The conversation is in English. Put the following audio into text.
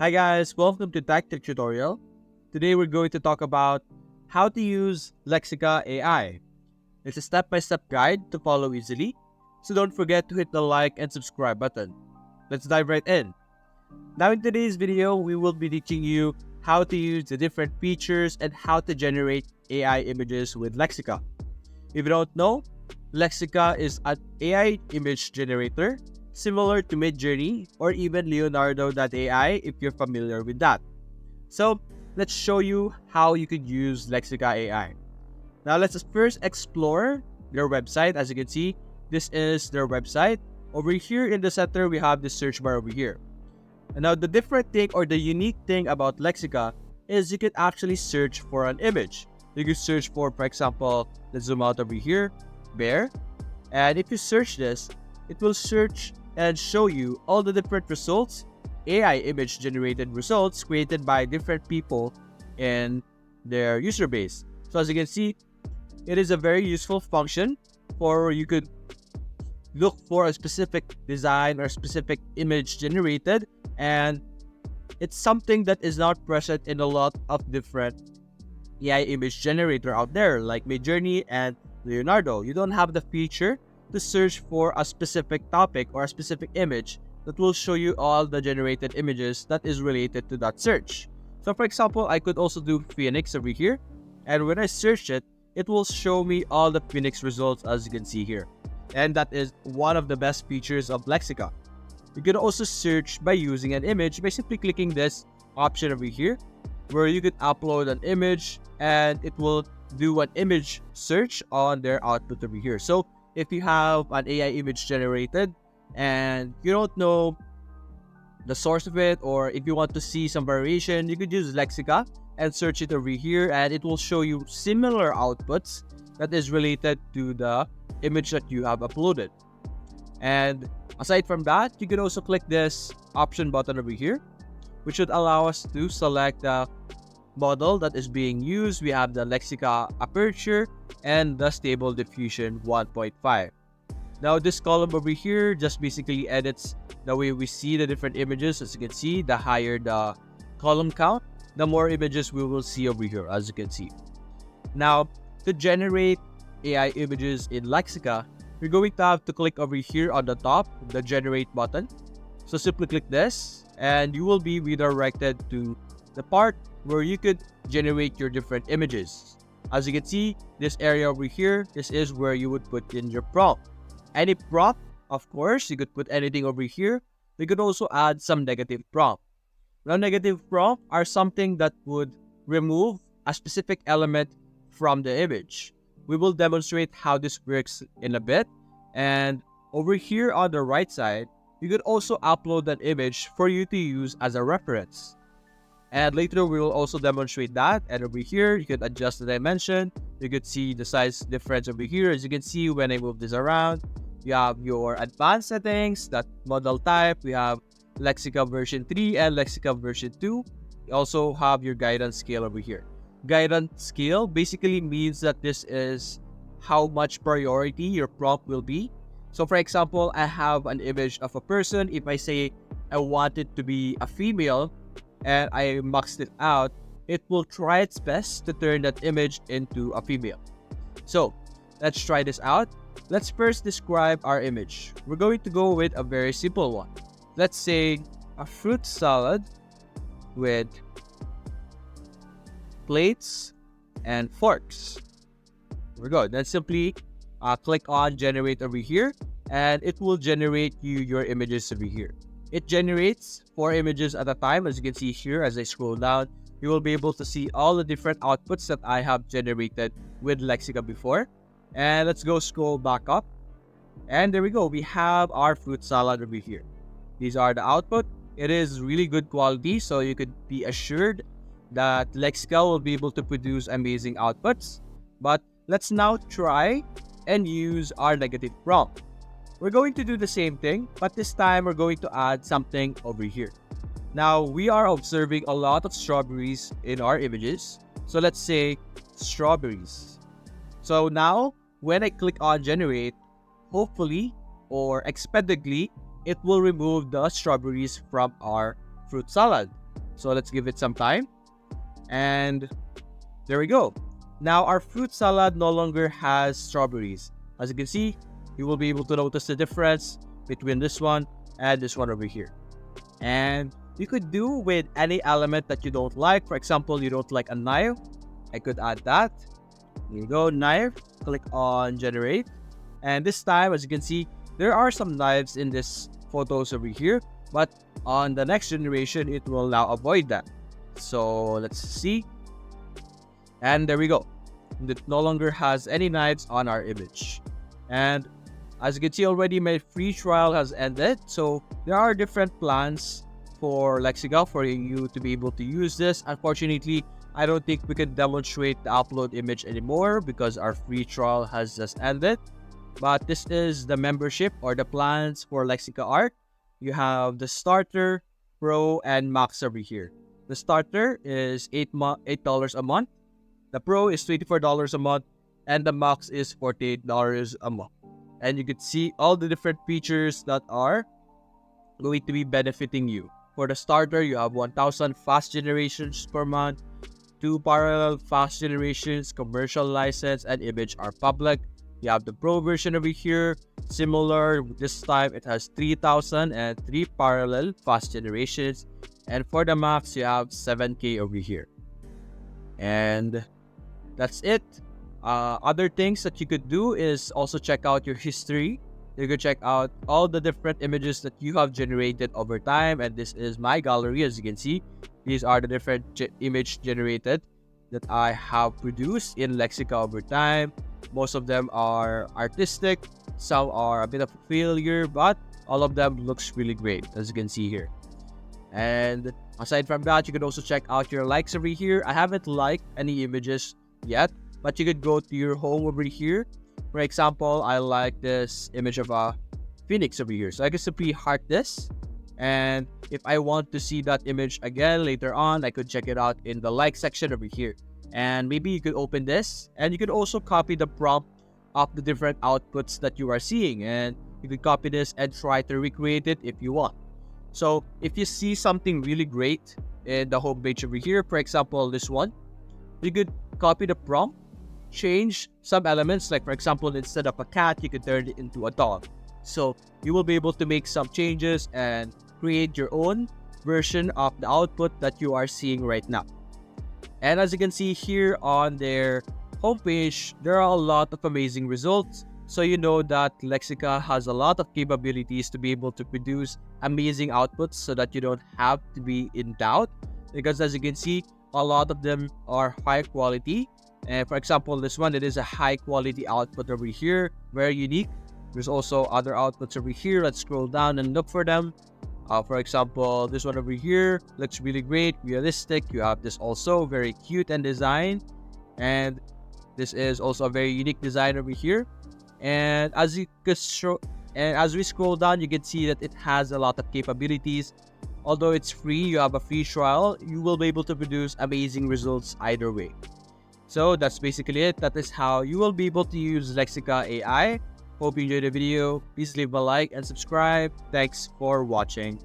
Hi guys, welcome to Tech Tutorial. Today we're going to talk about how to use Lexica AI. It's a step-by-step guide to follow easily, so don't forget to hit the like and subscribe button. Let's dive right in. Now in today's video, we will be teaching you how to use the different features and how to generate AI images with Lexica. If you don't know, Lexica is an AI image generator similar to Midjourney or even Leonardo.ai if you're familiar with that. So let's show you how you could use Lexica AI. Now let's first explore their website. As you can see, this is their website. Over here in the center, we have the search bar over here. And now the different thing or the unique thing about Lexica is you can actually search for an image. You can search for example, let's zoom out over here, bear. And if you search this, it will search and show you all the different results, AI image generated results created by different people in their user base. So as you can see, it is a very useful function for you could look for a specific design or specific image generated, and it's something that is not present in a lot of different AI image generator out there like Midjourney and Leonardo. You don't have the feature to search for a specific topic or a specific image that will show you all the generated images that is related to that search. So for example, I could also do Phoenix over here, and when I search it, it will show me all the Phoenix results as you can see here. And that is one of the best features of Lexica. You can also search by using an image by simply clicking this option over here, where you could upload an image and it will do an image search on their output over here. So if you have an AI image generated and you don't know the source of it, or if you want to see some variation, you could use Lexica and search it over here, and it will show you similar outputs that is related to the image that you have uploaded. And aside from that, you can also click this option button over here, which would allow us to select the model that is being used. We have the Lexica Aperture and the Stable Diffusion 1.5. Now this column over here just basically edits the way we see the different images. As you can see, the higher the column count, the more images we will see over here, as you can see. Now, to generate AI images in Lexica, you're going to have to click over here on the top, the Generate button. So simply click this, and you will be redirected to the part where you could generate your different images. As you can see, this area over here, this is where you would put in your prompt. Any prompt, of course, you could put anything over here. We could also add some negative prompt. Now, negative prompt are something that would remove a specific element from the image. We will demonstrate how this works in a bit. And over here on the right side, you could also upload an image for you to use as a reference. And later we will also demonstrate that. And over here, you could adjust the dimension. You could see the size difference over here. As you can see, when I move this around, you have your advanced settings, that model type. We have Lexica version 3 and Lexica version 2. You also have your guidance scale over here. Guidance scale basically means that this is how much priority your prompt will be. So for example, I have an image of a person. If I say I want it to be a female, and I maxed it out, it will try its best to turn that image into a female. So let's try this out. Let's first describe our image. We're going to go with a very simple one. Let's say a fruit salad with plates and forks. There we go. Then simply click on generate over here, and it will generate you your images over here. It generates 4 images at a time. As you can see here, as I scroll down, you will be able to see all the different outputs that I have generated with Lexica before. And let's go scroll back up. And there we go. We have our fruit salad over here. These are the output. It is really good quality, so you could be assured that Lexica will be able to produce amazing outputs. But let's now try and use our negative prompt. We're going to do the same thing, but this time we're going to add something over here. Now, we are observing a lot of strawberries in our images. So let's say strawberries. So now, when I click on generate, hopefully or expectedly, it will remove the strawberries from our fruit salad. So let's give it some time. And there we go. Now our fruit salad no longer has strawberries. As you can see, you will be able to notice the difference between this one and this one over here. And you could do with any element that you don't like. For example, you don't like a knife. I could add that. Here you go, knife. Click on generate. And this time, as you can see, there are some knives in this photos over here. But on the next generation, it will now avoid that. So let's see. And there we go. It no longer has any knives on our image. And as you can see already, my free trial has ended. So there are different plans for Lexica for you to be able to use this. Unfortunately, I don't think we can demonstrate the upload image anymore because our free trial has just ended. But this is the membership or the plans for Lexica Art. You have the starter, pro, and max over here. The starter is $8 a month. The pro is $24 a month. And the max is $48 a month. And you can see all the different features that are going to be benefiting you. For the starter, you have 1,000 fast generations per month, 2 parallel fast generations, commercial license, and image are public. You have the pro version over here. Similar, this time it has 3,000 and 3 parallel fast generations. And for the max, you have 7K over here. And that's it. Other things that you could do is also check out your history. You could check out all the different images that you have generated over time. And this is my gallery, as you can see. These are the different image generated that I have produced in Lexica over time. Most of them are artistic. Some are a bit of a failure, but all of them looks really great, as you can see here. And aside from that, you could also check out your likes over here. I haven't liked any images yet, but you could go to your home over here. For example, I like this image of a phoenix over here. So I can simply heart this. And if I want to see that image again later on, I could check it out in the like section over here. And maybe you could open this. And you could also copy the prompt of the different outputs that you are seeing. And you could copy this and try to recreate it if you want. So if you see something really great in the home page over here, for example, this one, you could copy the prompt, change some elements, like for example, instead of a cat, you could turn it into a dog. So you will be able to make some changes and create your own version of the output that you are seeing right now. And as you can see here on their homepage, there are a lot of amazing results. So you know that Lexica has a lot of capabilities to be able to produce amazing outputs so that you don't have to be in doubt. Because as you can see, a lot of them are high quality. And for example, this one, it is a high quality output over here, very unique. There's also other outputs over here. Let's scroll down and look for them. For example, this one over here looks really great, realistic. You have this also very cute and designed. And this is also a very unique design over here. And as we scroll down, you can see that it has a lot of capabilities. Although it's free, you have a free trial, you will be able to produce amazing results either way. So that's basically it. That is how you will be able to use Lexica AI. Hope you enjoyed the video. Please leave a like and subscribe. Thanks for watching.